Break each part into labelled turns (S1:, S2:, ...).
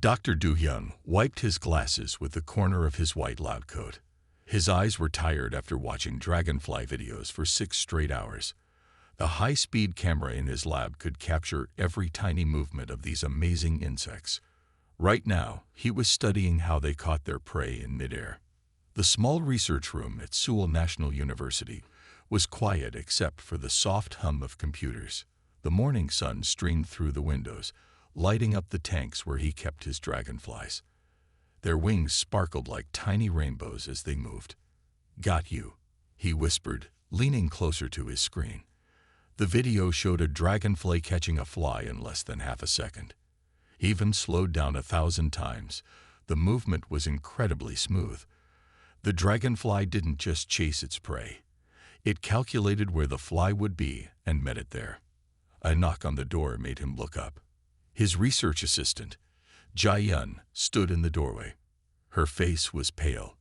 S1: Dr. Do-hyun wiped his glasses with the corner of his white lab coat. His eyes were tired after watching Dragonfly videos for 6 straight hours. The high-speed camera in his lab could capture every tiny movement of these amazing insects. Right now, he was studying how they caught their prey in midair. The small research room at Seoul National University was quiet except for the soft hum of computers. The morning sun streamed through the windows, lighting up the tanks where he kept his dragonflies. Their wings sparkled like tiny rainbows as they moved. "Got you," he whispered, leaning closer to his screen. The video showed a dragonfly catching a fly in less than half a second. Even slowed down 1,000 times, the movement was incredibly smooth. The dragonfly didn't just chase its prey. It calculated where the fly would be and met it there. A knock on the door made him look up. His research assistant, Jae-hyun, stood in the doorway. Her face was pale.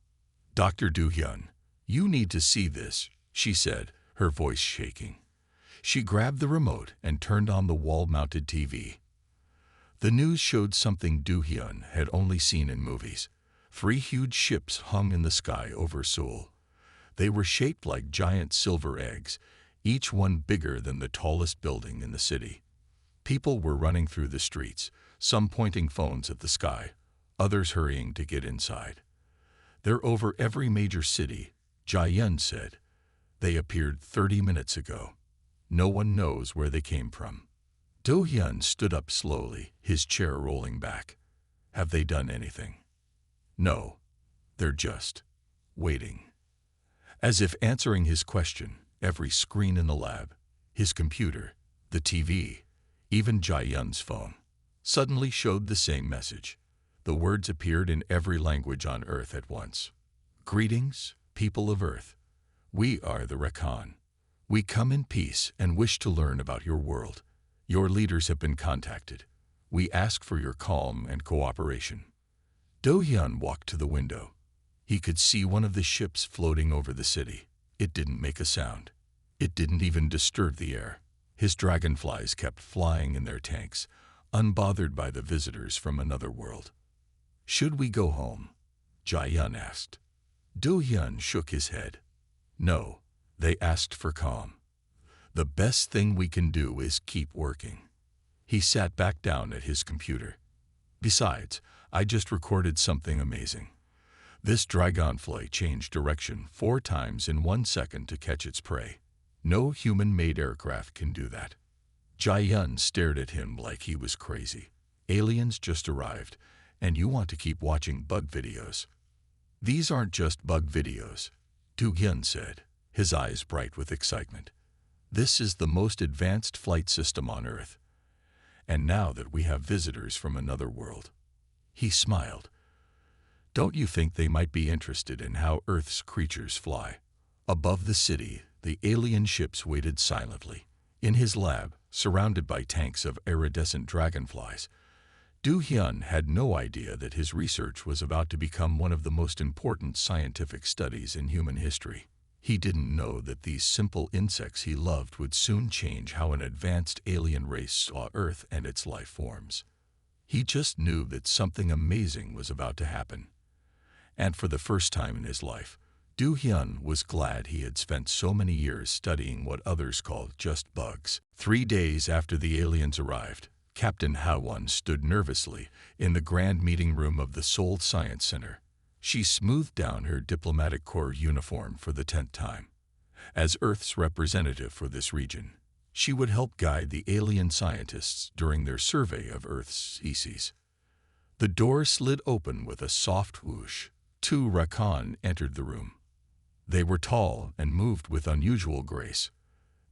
S1: "Dr. Do-hyun, you need to see this," she said, her voice shaking. She grabbed the remote and turned on the wall-mounted TV. The news showed something Do-hyun had only seen in movies. 3 huge ships hung in the sky over Seoul. They were shaped like giant silver eggs, each one bigger than the tallest building in the city. People were running through the streets, some pointing phones at the sky, others hurrying to get inside. "They're over every major city," Jae-hyun said. "They appeared 30 minutes ago. No one knows where they came from." Do-hyun stood up slowly, his chair rolling back. "Have they done anything?" "No. They're just waiting." As if answering his question, every screen in the lab, his computer, the TV, even Jae-hyun's phone, suddenly showed the same message. The words appeared in every language on Earth at once. "Greetings, people of Earth. We are the Recon. We come in peace and wish to learn about your world. Your leaders have been contacted. We ask for your calm and cooperation." Do-hyun walked to the window. He could see one of the ships floating over the city. It didn't make a sound. It didn't even disturb the air. His dragonflies kept flying in their tanks, unbothered by the visitors from another world. "Should we go home?" Jae-hyun asked. Do-hyun shook his head. "No, they asked for calm. The best thing we can do is keep working." He sat back down at his computer. "Besides, I just recorded something amazing. This dragonfly changed direction 4 times in 1 second to catch its prey. No human-made aircraft can do that." Jae-hyun stared at him like he was crazy. "Aliens just arrived, and you want to keep watching bug videos?" "These aren't just bug videos," Do-hyun said, his eyes bright with excitement. "This is the most advanced flight system on Earth. And now that we have visitors from another world." He smiled. "Don't you think they might be interested in how Earth's creatures fly?" Above the city, the alien ships waited silently. In his lab, surrounded by tanks of iridescent dragonflies, Do-hyun had no idea that his research was about to become one of the most important scientific studies in human history. He didn't know that these simple insects he loved would soon change how an advanced alien race saw Earth and its life forms. He just knew that something amazing was about to happen. And for the first time in his life, Do-hyun was glad he had spent so many years studying what others called just bugs. 3 days after the aliens arrived, Captain Ha-won stood nervously in the grand meeting room of the Seoul Science Center. She smoothed down her diplomatic corps uniform for the 10th time. As Earth's representative for this region, she would help guide the alien scientists during their survey of Earth's species. The door slid open with a soft whoosh. 2 Recon entered the room. They were tall and moved with unusual grace.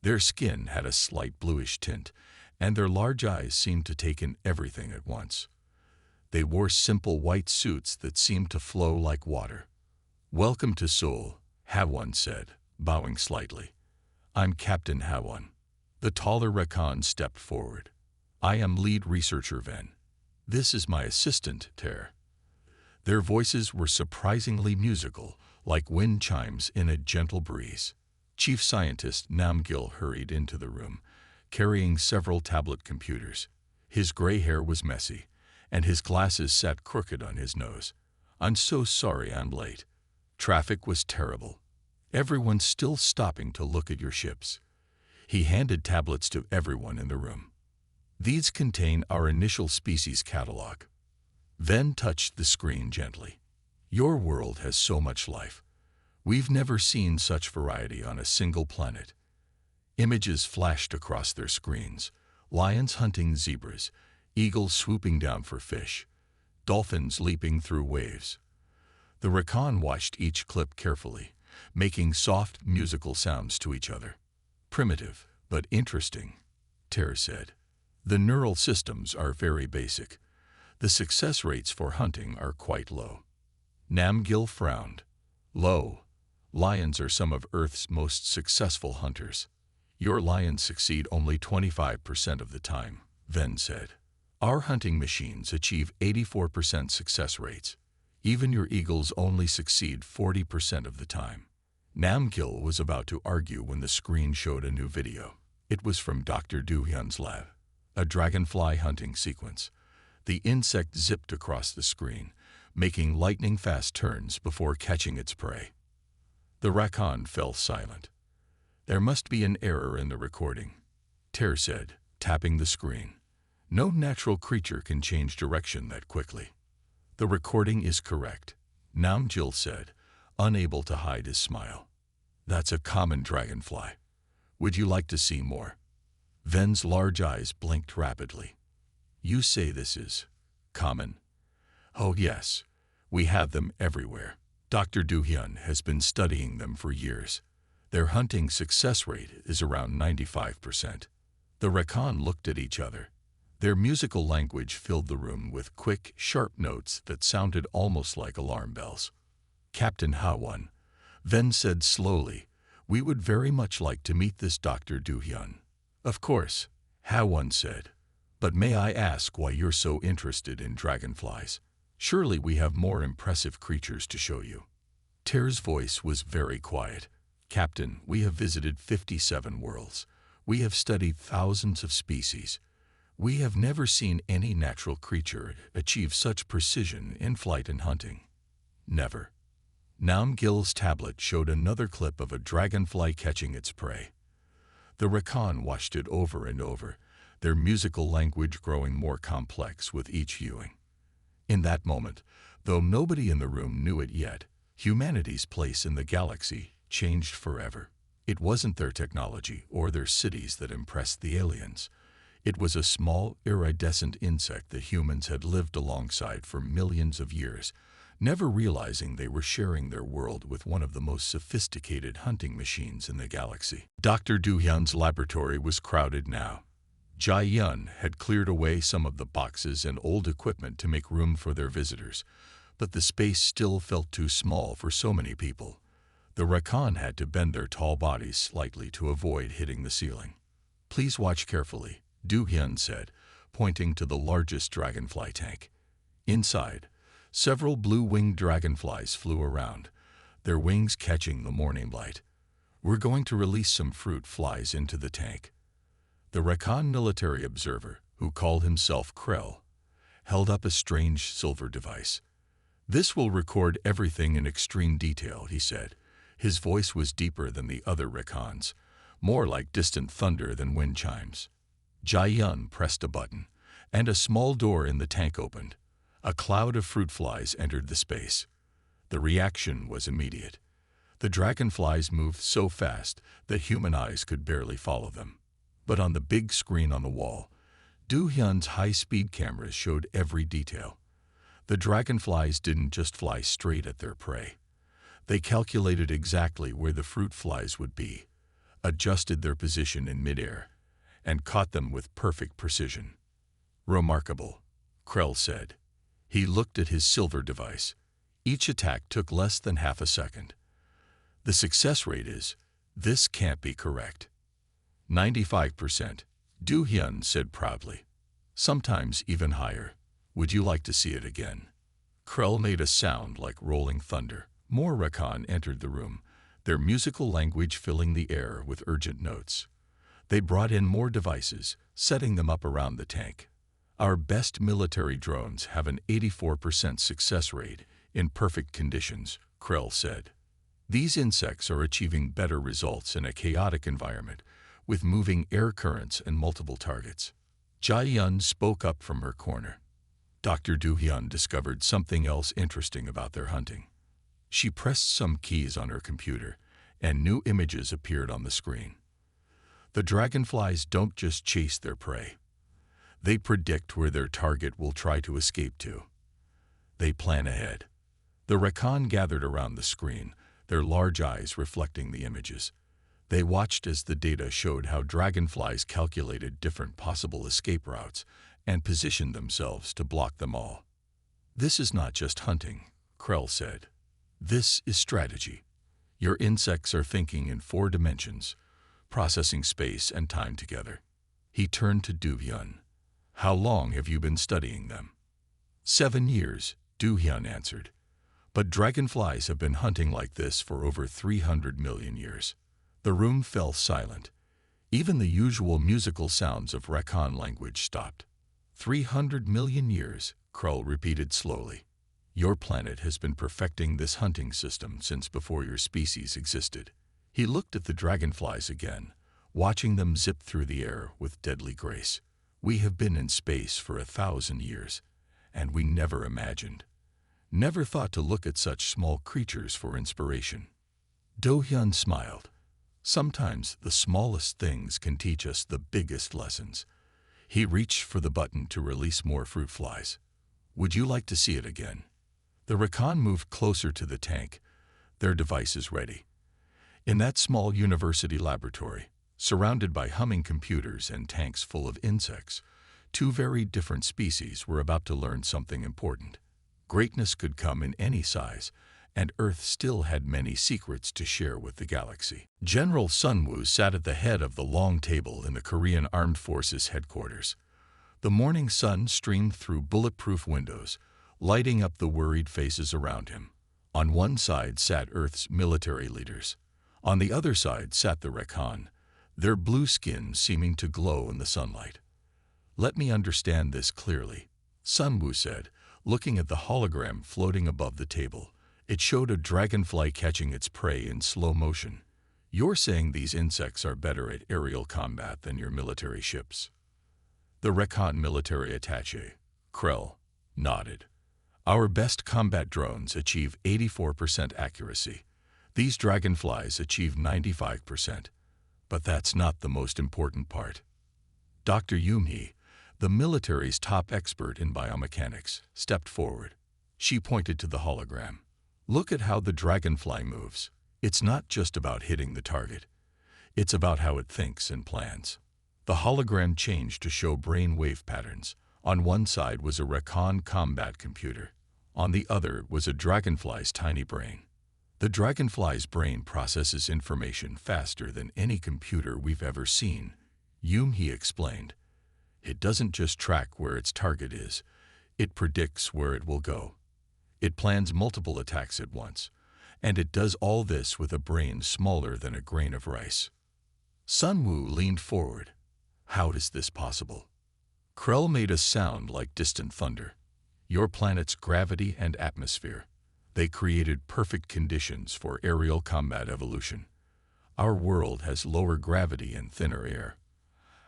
S1: Their skin had a slight bluish tint, and their large eyes seemed to take in everything at once. They wore simple white suits that seemed to flow like water. "Welcome to Seoul," Ha-won said, bowing slightly. "I'm Captain Ha-won." The taller Recon stepped forward. "I am lead researcher Ven. This is my assistant, Ter." Their voices were surprisingly musical, like wind chimes in a gentle breeze. Chief Scientist Nam-gil hurried into the room, carrying several tablet computers. His gray hair was messy, and his glasses sat crooked on his nose. "I'm so sorry I'm late. Traffic was terrible. Everyone's still stopping to look at your ships." He handed tablets to everyone in the room. "These contain our initial species catalog." Ven touched the screen gently. "Your world has so much life. We've never seen such variety on a single planet." Images flashed across their screens: lions hunting zebras, eagles swooping down for fish, dolphins leaping through waves. The Rakan watched each clip carefully, making soft musical sounds to each other. "Primitive, but interesting," Ter said. "The neural systems are very basic. The success rates for hunting are quite low." Namgil frowned. "Low. Lions are some of Earth's most successful hunters." "Your lions succeed only 25% of the time," Ven said. "Our hunting machines achieve 84% success rates. Even your eagles only succeed 40% of the time." Namgil was about to argue when the screen showed a new video. It was from Dr. Duhyun's lab, a dragonfly hunting sequence. The insect zipped across the screen, making lightning-fast turns before catching its prey. The Rakan fell silent. "There must be an error in the recording," Ter said, tapping the screen. "No natural creature can change direction that quickly." "The recording is correct," Namgil said, unable to hide his smile. "That's a common dragonfly. Would you like to see more?" Ven's large eyes blinked rapidly. "You say this is common?" "Oh yes, we have them everywhere. Dr. Duhyun has been studying them for years. Their hunting success rate is around 95%. The Rakan looked at each other. Their musical language filled the room with quick, sharp notes that sounded almost like alarm bells. "Captain Hawon," Ven said slowly, "we would very much like to meet this Dr. Duhyun." "Of course," Hawon said. "But may I ask why you're so interested in dragonflies? Surely we have more impressive creatures to show you." Ter's voice was very quiet. "Captain, we have visited 57 worlds. We have studied thousands of species. We have never seen any natural creature achieve such precision in flight and hunting. Never." Namgil's tablet showed another clip of a dragonfly catching its prey. The Rakan watched it over and over, their musical language growing more complex with each viewing. In that moment, though nobody in the room knew it yet, humanity's place in the galaxy changed forever. It wasn't their technology or their cities that impressed the aliens. It was a small, iridescent insect that humans had lived alongside for millions of years, never realizing they were sharing their world with one of the most sophisticated hunting machines in the galaxy. Dr. Duhyun's laboratory was crowded now. Jai Yun had cleared away some of the boxes and old equipment to make room for their visitors, but the space still felt too small for so many people. The Rakan had to bend their tall bodies slightly to avoid hitting the ceiling. "Please watch carefully," Duhyun said, pointing to the largest dragonfly tank. Inside, several blue-winged dragonflies flew around, their wings catching the morning light. "We're going to release some fruit flies into the tank." The Rakan military observer, who called himself Krell, held up a strange silver device. "This will record everything in extreme detail," he said. His voice was deeper than the other Rakans, more like distant thunder than wind chimes. Jai Yun pressed a button, and a small door in the tank opened. A cloud of fruit flies entered the space. The reaction was immediate. The dragonflies moved so fast that human eyes could barely follow them. But on the big screen on the wall, Duhyun's high-speed cameras showed every detail. The dragonflies didn't just fly straight at their prey. They calculated exactly where the fruit flies would be, adjusted their position in midair, and caught them with perfect precision. "Remarkable," Krell said. He looked at his silver device. Each attack took less than half a second. "The success rate is, this can't be correct." 95%, Duhyun said proudly. "Sometimes even higher. Would you like to see it again?" Krell made a sound like rolling thunder. More Rakan entered the room, their musical language filling the air with urgent notes. They brought in more devices, setting them up around the tank. Our best military drones have an 84% success rate in perfect conditions, Krell said. These insects are achieving better results in a chaotic environment, with moving air currents and multiple targets. Jia-Yun spoke up from her corner. Dr. Du-hyun discovered something else interesting about their hunting. She pressed some keys on her computer, and new images appeared on the screen. The dragonflies don't just chase their prey. They predict where their target will try to escape to. They plan ahead. The Rakan gathered around the screen, their large eyes reflecting the images. They watched as the data showed how dragonflies calculated different possible escape routes and positioned themselves to block them all. This is not just hunting, Krell said. This is strategy. Your insects are thinking in 4 dimensions, processing space and time together. He turned to Du-hyun. How long have you been studying them? 7 years, Du-hyun answered. But dragonflies have been hunting like this for over 300 million years. The room fell silent. Even the usual musical sounds of Rakan language stopped. 300 million years, Krell repeated slowly. Your planet has been perfecting this hunting system since before your species existed. He looked at the dragonflies again, watching them zip through the air with deadly grace. We have been in space for 1,000 years, and we never imagined, never thought to look at such small creatures for inspiration. Do-hyun smiled. Sometimes the smallest things can teach us the biggest lessons. He reached for the button to release more fruit flies. Would you like to see it again? The Rakan moved closer to the tank, their devices ready. In that small university laboratory, surrounded by humming computers and tanks full of insects, 2 very different species were about to learn something important. Greatness could come in any size, and Earth still had many secrets to share with the galaxy. General Sunwoo sat at the head of the long table in the Korean Armed Forces headquarters. The morning sun streamed through bulletproof windows, lighting up the worried faces around him. On one side sat Earth's military leaders. On the other side sat the Rakan, their blue skins seeming to glow in the sunlight. Let me understand this clearly, Sunwoo said, looking at the hologram floating above the table. It showed a dragonfly catching its prey in slow motion. You're saying these insects are better at aerial combat than your military ships? The Rakan military attaché, Krell, nodded. Our best combat drones achieve 84% accuracy. These dragonflies achieve 95%. But that's not the most important part. Dr. Yoon-hee, the military's top expert in biomechanics, stepped forward. She pointed to the hologram. Look at how the dragonfly moves. It's not just about hitting the target. It's about how it thinks and plans. The hologram changed to show brain wave patterns. On one side was a Rakan combat computer. On the other was a dragonfly's tiny brain. The dragonfly's brain processes information faster than any computer we've ever seen, Yoon-hee explained. It doesn't just track where its target is, it predicts where it will go. It plans multiple attacks at once, and it does all this with a brain smaller than a grain of rice. Sunwoo leaned forward. How is this possible? Krell made a sound like distant thunder. Your planet's gravity and atmosphere. They created perfect conditions for aerial combat evolution. Our world has lower gravity and thinner air.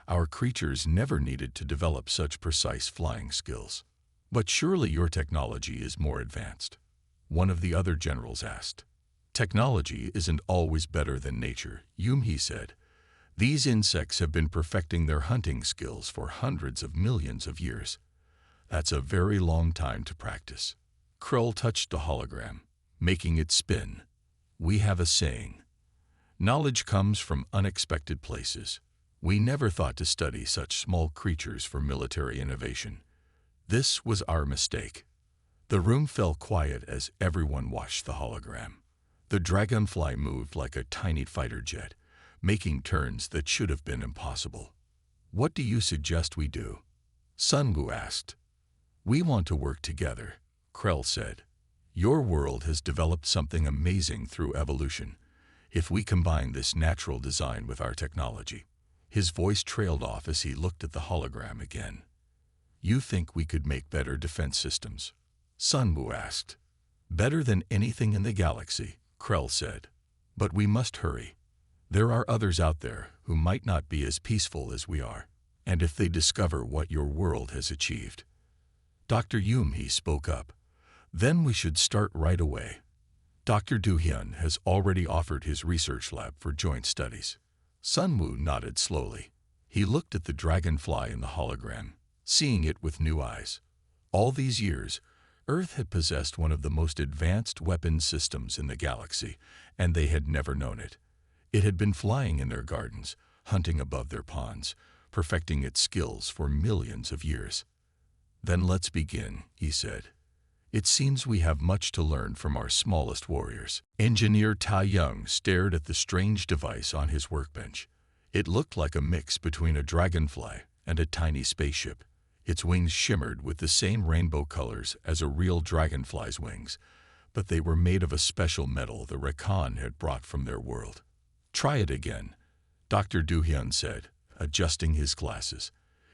S1: Our creatures never needed to develop such precise flying skills. But surely your technology is more advanced, one of the other generals asked. Technology isn't always better than nature, Yoon-hee said. These insects have been perfecting their hunting skills for hundreds of millions of years. That's a very long time to practice. Krell touched the hologram, making it spin. We have a saying. Knowledge comes from unexpected places. We never thought to study such small creatures for military innovation. This was our mistake. The room fell quiet as everyone watched the hologram. The dragonfly moved like a tiny fighter jet, making turns that should have been impossible. What do you suggest we do? Sunwoo asked. We want to work together, Krell said. Your world has developed something amazing through evolution. If we combine this natural design with our technology. His voice trailed off as he looked at the hologram again. You think we could make better defense systems? Sun Wu asked. Better than anything in the galaxy, Krell said. But we must hurry. There are others out there who might not be as peaceful as we are. And if they discover what your world has achieved. Dr. Yumhe spoke up. Then we should start right away. Dr. Du-hyun has already offered his research lab for joint studies. Sun Wu nodded slowly. He looked at the dragonfly in the hologram, seeing it with new eyes. All these years, Earth had possessed one of the most advanced weapon systems in the galaxy, and they had never known it. It had been flying in their gardens, hunting above their ponds, perfecting its skills for millions of years. Then let's begin, he said. It seems we have much to learn from our smallest warriors. Engineer Tai Young stared at the strange device on his workbench. It looked like a mix between a dragonfly and a tiny spaceship. Its wings shimmered with the same rainbow colors as a real dragonfly's wings, but they were made of a special metal the Rakan had brought from their world. Try it again, Dr. Du-hyun said, adjusting his glasses.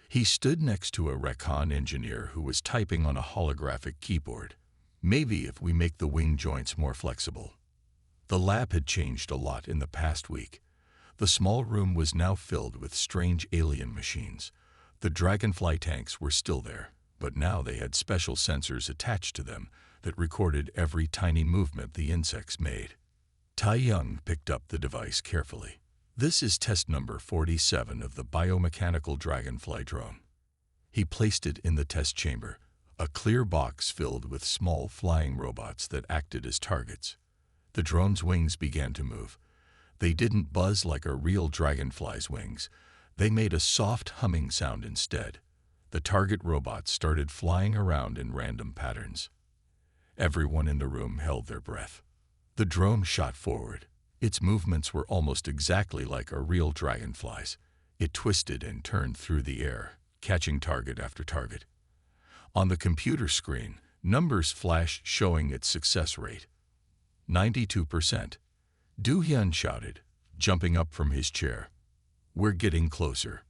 S1: He stood next to a Rakan engineer who was typing on a holographic keyboard. Maybe if we make the wing joints more flexible. The lab had changed a lot in the past week. The small room was now filled with strange alien machines. The dragonfly tanks were still there, but now they had special sensors attached to them that recorded every tiny movement the insects made. Tai Young picked up the device carefully. This is test number 47 of the biomechanical dragonfly drone. He placed it in the test chamber, a clear box filled with small flying robots that acted as targets. The drone's wings began to move. They didn't buzz like a real dragonfly's wings. They made a soft humming sound instead. The target robots started flying around in random patterns. Everyone in the room held their breath. The drone shot forward. Its movements were almost exactly like a real dragonfly's. It twisted and turned through the air, catching target after target. On the computer screen, numbers flashed showing its success rate. 92%. Du-hyun shouted, jumping up from his chair. We're getting closer.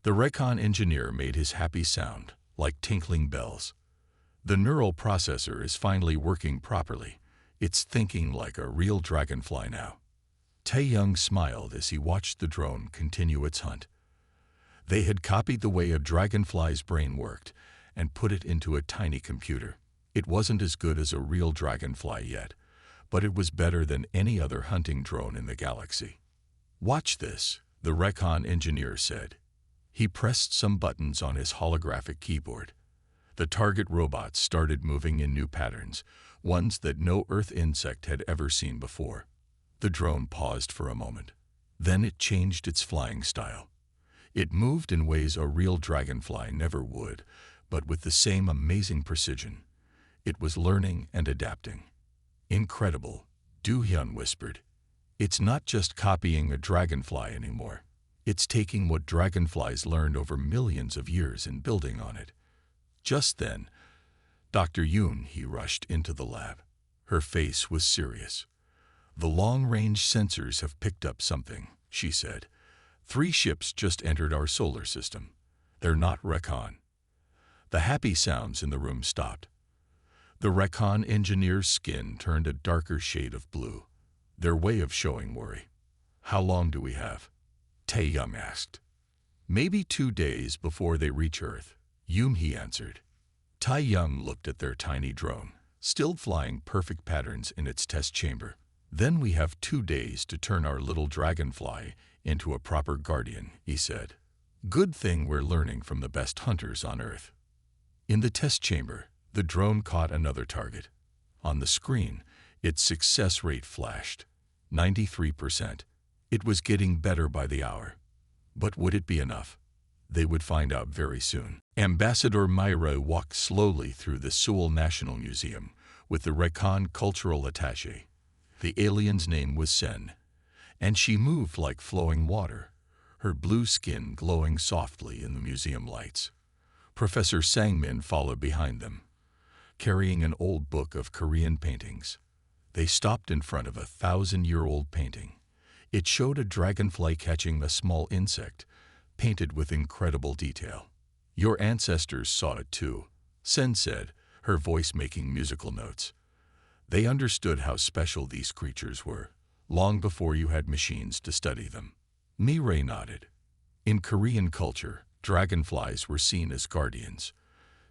S1: The Recon engineer made his happy sound, like tinkling bells. The neural processor is finally working properly. It's thinking like a real dragonfly now. Tai Young smiled as he watched the drone continue its hunt. They had copied the way a dragonfly's brain worked and put it into a tiny computer. It wasn't as good as a real dragonfly yet, but it was better than any other hunting drone in the galaxy. Watch this, the Recon engineer said. He pressed some buttons on his holographic keyboard. The target robots started moving in new patterns, ones that no Earth insect had ever seen before. The drone paused for a moment. Then it changed its flying style. It moved in ways a real dragonfly never would, but with the same amazing precision. It was learning and adapting. Incredible, Du-hyun whispered. It's not just copying a dragonfly anymore. It's taking what dragonflies learned over millions of years and building on it. Just then, Dr. Yumhe rushed into the lab. Her face was serious. The long-range sensors have picked up something, she said. 3 ships just entered our solar system. They're not Recon. The happy sounds in the room stopped. The Recon engineer's skin turned a darker shade of blue, their way of showing worry. How long do we have? Tai Young asked. Maybe 2 days before they reach Earth, Yumhe answered. Tai Young looked at their tiny drone, still flying perfect patterns in its test chamber. Then we have 2 days to turn our little dragonfly into a proper guardian, he said. Good thing we're learning from the best hunters on Earth. In the test chamber, the drone caught another target. On the screen, its success rate flashed. 93%. It was getting better by the hour. But would it be enough? They would find out very soon. Ambassador Myra walked slowly through the Seoul National Museum with the Recon cultural attaché. The alien's name was Sen, and she moved like flowing water, her blue skin glowing softly in the museum lights. Professor Sangmin followed behind them, carrying an old book of Korean paintings. They stopped in front of a 1,000-year-old painting. It showed a dragonfly catching a small insect, painted with incredible detail. Your ancestors saw it too, Sen said, her voice making musical notes. They understood how special these creatures were, long before you had machines to study them. Mireille nodded. In Korean culture, dragonflies were seen as guardians.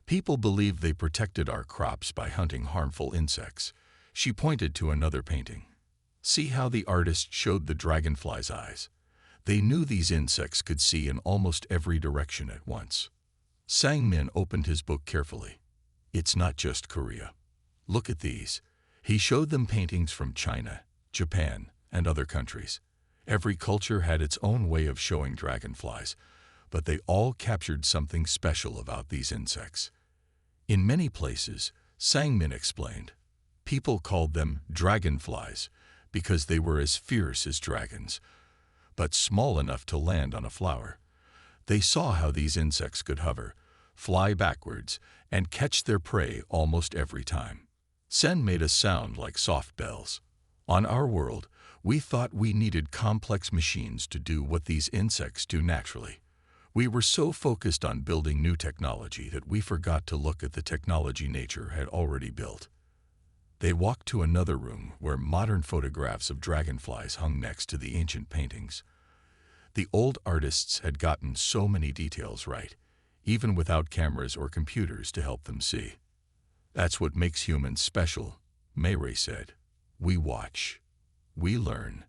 S1: People believed they protected our crops by hunting harmful insects. She pointed to another painting. See how the artist showed the dragonfly's eyes. They knew these insects could see in almost every direction at once. Sang-min opened his book carefully. It's not just Korea. Look at these. He showed them paintings from China, Japan, and other countries. Every culture had its own way of showing dragonflies, but they all captured something special about these insects. In many places, Sang-min explained, people called them dragonflies because they were as fierce as dragons, but small enough to land on a flower. They saw how these insects could hover, fly backwards, and catch their prey almost every time. Sen made a sound like soft bells. On our world, we thought we needed complex machines to do what these insects do naturally. We were so focused on building new technology that we forgot to look at the technology nature had already built. They walked to another room where modern photographs of dragonflies hung next to the ancient paintings. The old artists had gotten so many details right, even without cameras or computers to help them see. That's what makes humans special, Mireille said. We watch. We learn.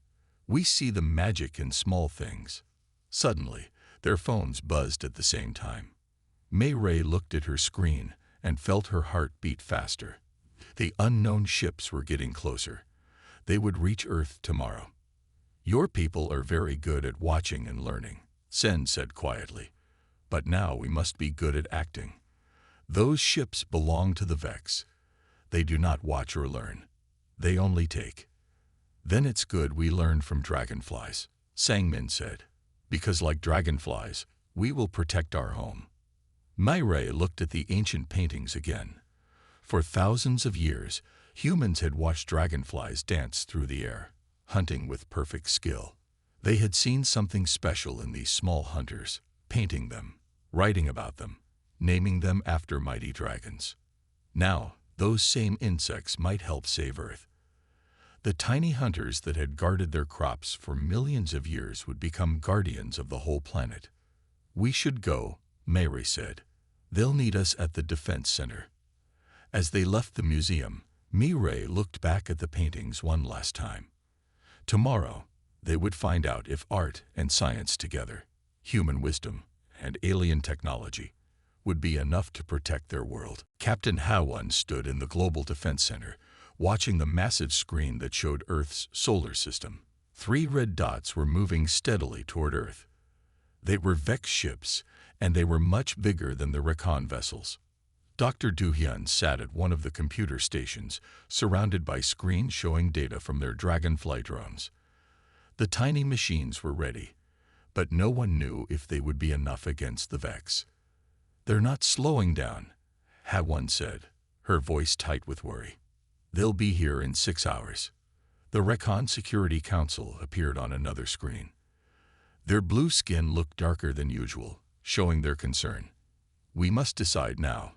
S1: We see the magic in small things. Suddenly, their phones buzzed at the same time. Mireille looked at her screen and felt her heart beat faster. The unknown ships were getting closer. They would reach Earth tomorrow. Your people are very good at watching and learning, Sen said quietly. But now we must be good at acting. Those ships belong to the Vex. They do not watch or learn. They only take. Then it's good we learn from dragonflies, Sang-min said. Because like dragonflies, we will protect our home. Mireille looked at the ancient paintings again. For thousands of years, humans had watched dragonflies dance through the air, hunting with perfect skill. They had seen something special in these small hunters, painting them, writing about them, naming them after mighty dragons. Now, those same insects might help save Earth. The tiny hunters that had guarded their crops for millions of years would become guardians of the whole planet. We should go, Mireille said. They'll need us at the defense center. As they left the museum, Mireille looked back at the paintings one last time. Tomorrow, they would find out if art and science together, human wisdom and alien technology, would be enough to protect their world. Captain Ha-won stood in the Global Defense Center, watching the massive screen that showed Earth's solar system. 3 red dots were moving steadily toward Earth. They were Vex ships, and they were much bigger than the recon vessels. Dr. Do-hyun sat at one of the computer stations, surrounded by screens showing data from their Dragonfly drones. The tiny machines were ready, but no one knew if they would be enough against the Vex. They're not slowing down, Ha-won said, her voice tight with worry. They'll be here in 6 hours. The Recon Security Council appeared on another screen. Their blue skin looked darker than usual, showing their concern. We must decide now,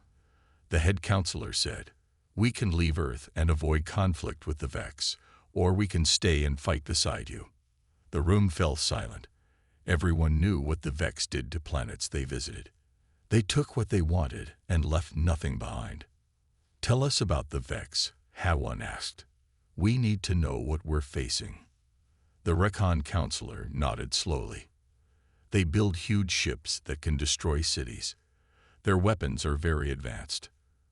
S1: the head counselor said. We can leave Earth and avoid conflict with the Vex, or we can stay and fight beside you. The room fell silent. Everyone knew what the Vex did to planets they visited. They took what they wanted and left nothing behind. Tell us about the Vex, Ha-won asked. We need to know what we're facing. The Recon counselor nodded slowly. They build huge ships that can destroy cities. Their weapons are very advanced.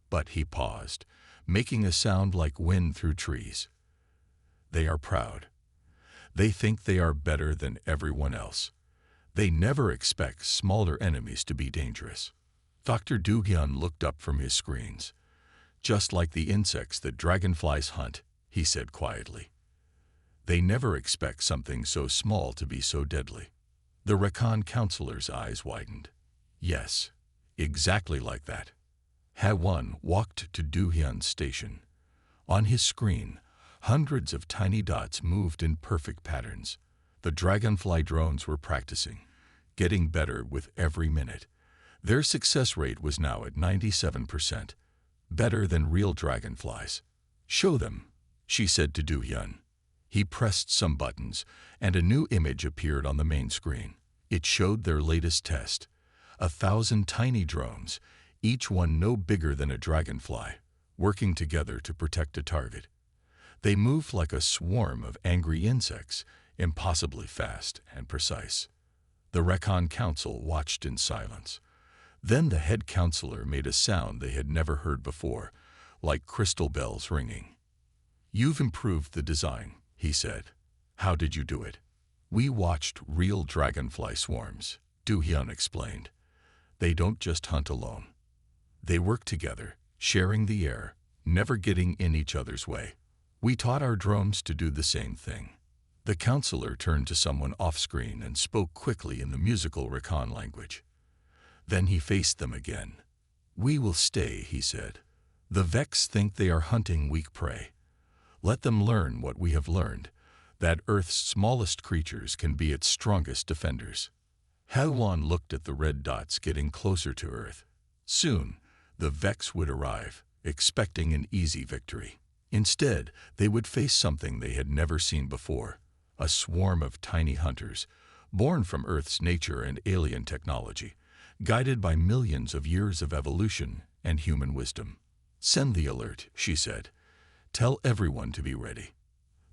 S1: But he paused, making a sound like wind through trees. They are proud. They think they are better than everyone else. They never expect smaller enemies to be dangerous. Dr. Do-hyun looked up from his screens. Just like the insects that dragonflies hunt, he said quietly. They never expect something so small to be so deadly. The Recon counselor's eyes widened. Yes, exactly like that. Ha-won walked to Do-hyun's station. On his screen, hundreds of tiny dots moved in perfect patterns. The Dragonfly drones were practicing, getting better with every minute. Their success rate was now at 97%, better than real dragonflies. "Show them," she said to Do-hyun. He pressed some buttons, and a new image appeared on the main screen. It showed their latest test. 1,000 tiny drones, each one no bigger than a dragonfly, working together to protect a target. They moved like a swarm of angry insects, impossibly fast and precise. The Recon Council watched in silence. Then the head counselor made a sound they had never heard before, like crystal bells ringing. "You've improved the design," he said. "How did you do it?" "We watched real dragonfly swarms," Do-hyun explained. "They don't just hunt alone. They work together, sharing the air, never getting in each other's way. We taught our drones to do the same thing." The counselor turned to someone off-screen and spoke quickly in the musical Recon language. Then he faced them again. "We will stay," he said. "The Vex think they are hunting weak prey. Let them learn what we have learned, that Earth's smallest creatures can be its strongest defenders." Hwon looked at the red dots getting closer to Earth. Soon, the Vex would arrive, expecting an easy victory. Instead, they would face something they had never seen before, a swarm of tiny hunters, born from Earth's nature and alien technology, guided by millions of years of evolution and human wisdom. "Send the alert," she said. "Tell everyone to be ready.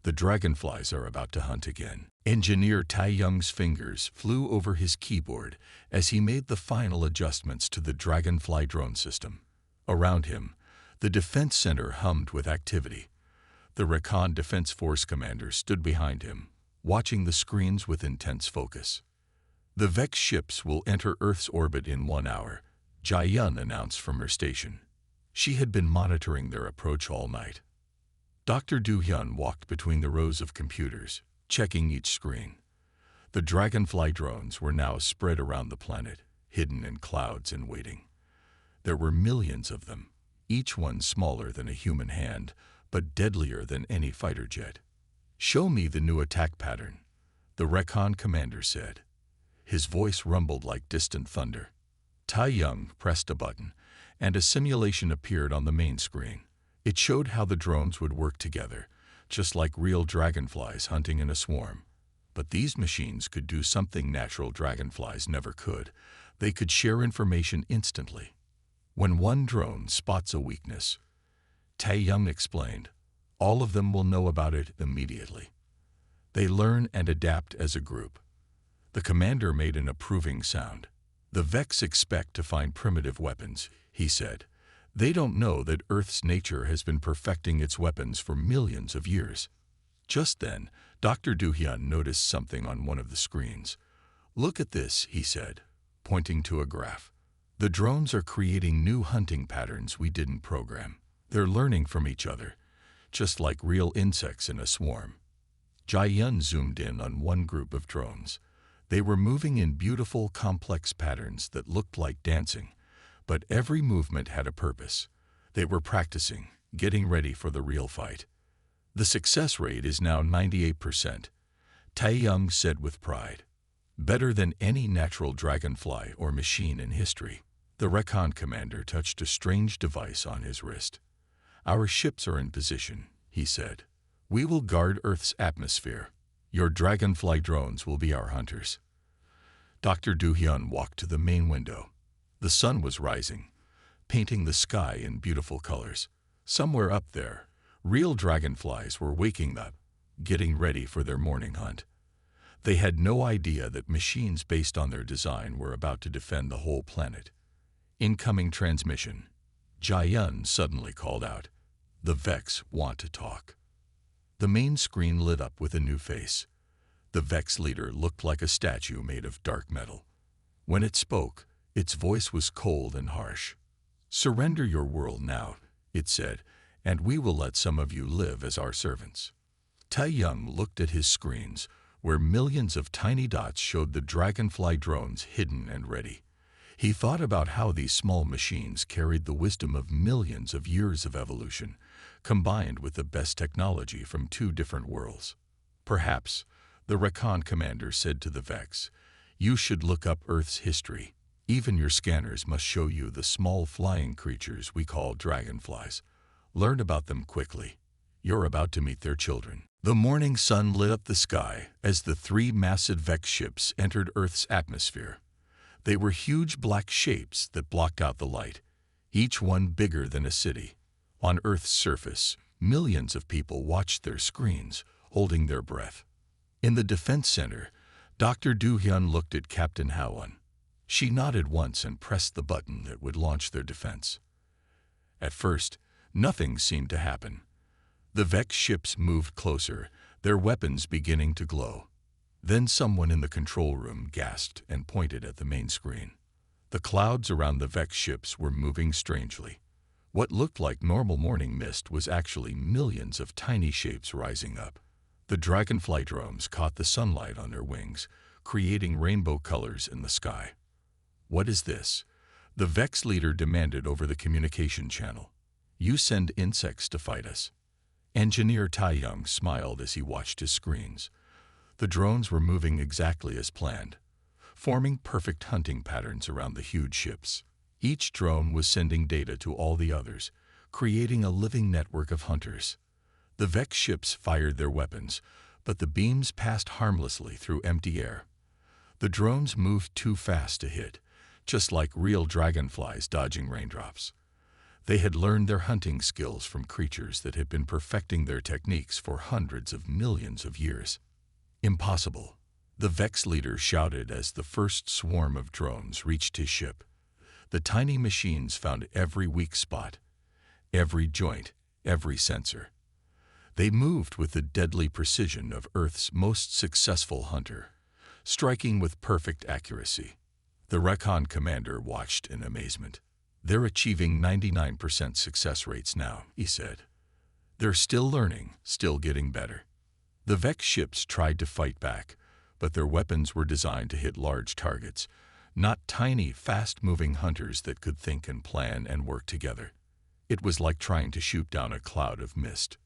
S1: The dragonflies are about to hunt again." Engineer Tae-young's fingers flew over his keyboard as he made the final adjustments to the Dragonfly drone system. Around him, the defense center hummed with activity. The Recon Defense Force commander stood behind him, watching the screens with intense focus. "The Vex ships will enter Earth's orbit in 1 hour," Jae-yun announced from her station. She had been monitoring their approach all night. Dr. Do-hyun walked between the rows of computers, checking each screen. The Dragonfly drones were now spread around the planet, hidden in clouds and waiting. There were millions of them, each one smaller than a human hand, but deadlier than any fighter jet. "Show me the new attack pattern," the Recon commander said. His voice rumbled like distant thunder. Tae-young pressed a button, and a simulation appeared on the main screen. It showed how the drones would work together, just like real dragonflies hunting in a swarm. But these machines could do something natural dragonflies never could. They could share information instantly. When one drone spots a weakness, Tae-young explained, all of them will know about it immediately. They learn and adapt as a group. The commander made an approving sound. "The Vex expect to find primitive weapons," he said. "They don't know that Earth's nature has been perfecting its weapons for millions of years." Just then, Dr. Do-hyun noticed something on one of the screens. "Look at this," he said, pointing to a graph. "The drones are creating new hunting patterns we didn't program. They're learning from each other, just like real insects in a swarm." Jae-yun zoomed in on one group of drones. They were moving in beautiful, complex patterns that looked like dancing, but every movement had a purpose. They were practicing, getting ready for the real fight. "The success rate is now 98%, Tae-young said with pride. "Better than any natural dragonfly or machine in history." The Recon commander touched a strange device on his wrist. "Our ships are in position," he said. "We will guard Earth's atmosphere. Your dragonfly drones will be our hunters." Dr. Do-hyun walked to the main window. The sun was rising, painting the sky in beautiful colors. Somewhere up there, real dragonflies were waking up, getting ready for their morning hunt. They had no idea that machines based on their design were about to defend the whole planet. Incoming transmission. Jae-yun suddenly called out, "The Vex want to talk." The main screen lit up with a new face. The Vex leader looked like a statue made of dark metal. When it spoke, its voice was cold and harsh. "Surrender your world now," it said, "and we will let some of you live as our servants." Tae-young looked at his screens, where millions of tiny dots showed the dragonfly drones hidden and ready. He thought about how these small machines carried the wisdom of millions of years of evolution, combined with the best technology from two different worlds. Perhaps, the Recon commander said to the Vex, "You should look up Earth's history. Even your scanners must show you the small flying creatures we call dragonflies. Learn about them quickly. You're about to meet their children. The morning sun lit up the sky as the three massive Vex ships entered Earth's atmosphere. They were huge black shapes that blocked out the light, each one bigger than a city. On Earth's surface, millions of people watched their screens, holding their breath. In the defense center, Dr. Do-hyun looked at Captain Ha-won. She nodded once and pressed the button that would launch their defense. At first, nothing seemed to happen. The Vex ships moved closer, their weapons beginning to glow. Then someone in the control room gasped and pointed at the main screen. The clouds around the Vex ships were moving strangely. What looked like normal morning mist was actually millions of tiny shapes rising up. The Dragonfly drones caught the sunlight on their wings, creating rainbow colors in the sky. "What is this?" the Vex leader demanded over the communication channel. "You send insects to fight us." Engineer Tae-young smiled as he watched his screens. The drones were moving exactly as planned, forming perfect hunting patterns around the huge ships. Each drone was sending data to all the others, creating a living network of hunters. The Vex ships fired their weapons, but the beams passed harmlessly through empty air. The drones moved too fast to hit, just like real dragonflies dodging raindrops. They had learned their hunting skills from creatures that had been perfecting their techniques for hundreds of millions of years. "Impossible," the Vex leader shouted as the first swarm of drones reached his ship. The tiny machines found every weak spot, every joint, every sensor. They moved with the deadly precision of Earth's most successful hunter, striking with perfect accuracy. The Recon commander watched in amazement. "They're achieving 99% success rates now," he said. "They're still learning, still getting better." The Vex ships tried to fight back, but their weapons were designed to hit large targets, not tiny, fast-moving hunters that could think and plan and work together. It was like trying to shoot down a cloud of mist.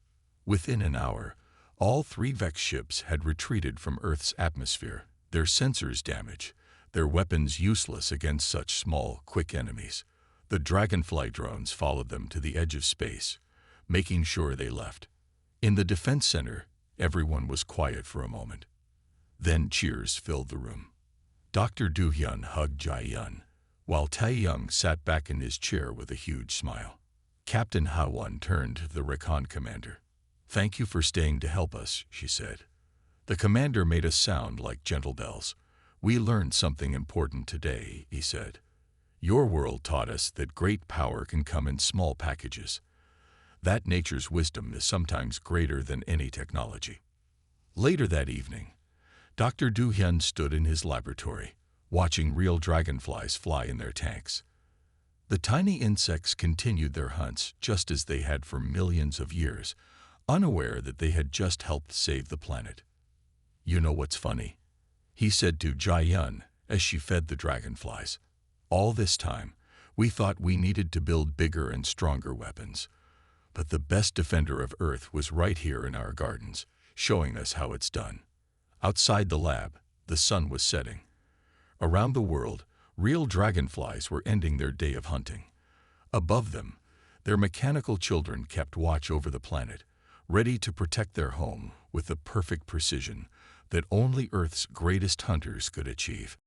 S1: Within an hour, all three Vex ships had retreated from Earth's atmosphere, their sensors damaged, their weapons useless against such small, quick enemies. The Dragonfly drones followed them to the edge of space, making sure they left. In the defense center, everyone was quiet for a moment. Then cheers filled the room. Dr. Do-hyun hugged Jae-yun, while Tae-young sat back in his chair with a huge smile. Captain Ha-won turned to the Recon commander. "Thank you for staying to help us," she said. The commander made a sound like gentle bells. "We learned something important today," he said. "Your world taught us that great power can come in small packages. That nature's wisdom is sometimes greater than any technology." Later that evening, Dr. Do-hyun stood in his laboratory, watching real dragonflies fly in their tanks. The tiny insects continued their hunts just as they had for millions of years, unaware that they had just helped save the planet. "You know what's funny?" he said to Jae-yun as she fed the dragonflies. "All this time, we thought we needed to build bigger and stronger weapons. But the best defender of Earth was right here in our gardens, showing us how it's done." Outside the lab, the sun was setting. Around the world, real dragonflies were ending their day of hunting. Above them, their mechanical children kept watch over the planet, ready to protect their home with the perfect precision that only Earth's greatest hunters could achieve.